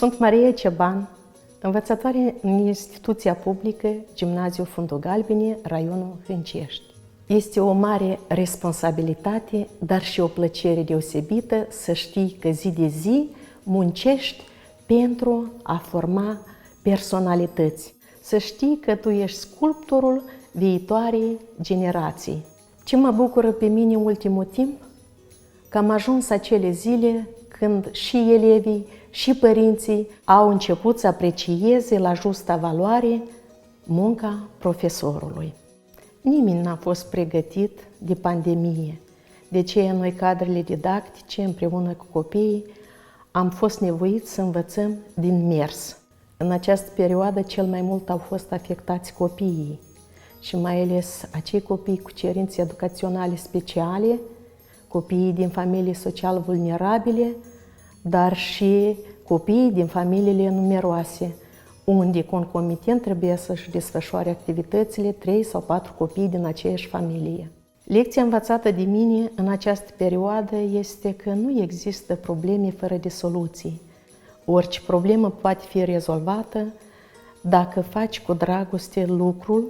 Sunt Maria Ceban, învățătoare în instituția publică Gimnaziul Fundul Galbene, raionul Hâncești. Este o mare responsabilitate, dar și o plăcere deosebită să știi că zi de zi muncești pentru a forma personalități. Să știi că tu ești sculptorul viitoarei generații. Ce mă bucură pe mine în ultimul timp? Că am ajuns acele zile când și elevii și părinții au început să aprecieze la justa valoare munca profesorului. Nimeni n-a fost pregătit de pandemie. De aceea noi, cadrele didactice, împreună cu copiii, am fost nevoiți să învățăm din mers. În această perioadă cel mai mult au fost afectați copiii și mai ales acei copii cu cerințe educaționale speciale, copiii din familii social vulnerabile, dar și copiii din familiile numeroase, unde concomitent trebuie să-și desfășoare activitățile 3 sau 4 copii din aceeași familie. Lecția învățată de mine în această perioadă este că nu există probleme fără de soluții. Orice problemă poate fi rezolvată dacă faci cu dragoste lucrul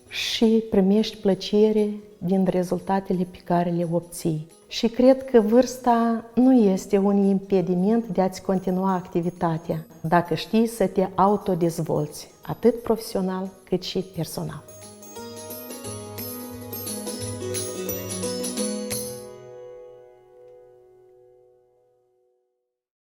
și primești plăcere din rezultatele pe care le obții. Și cred că vârsta nu este un impediment de a-ți continua activitatea, dacă știi să te autodezvolți, atât profesional cât și personal.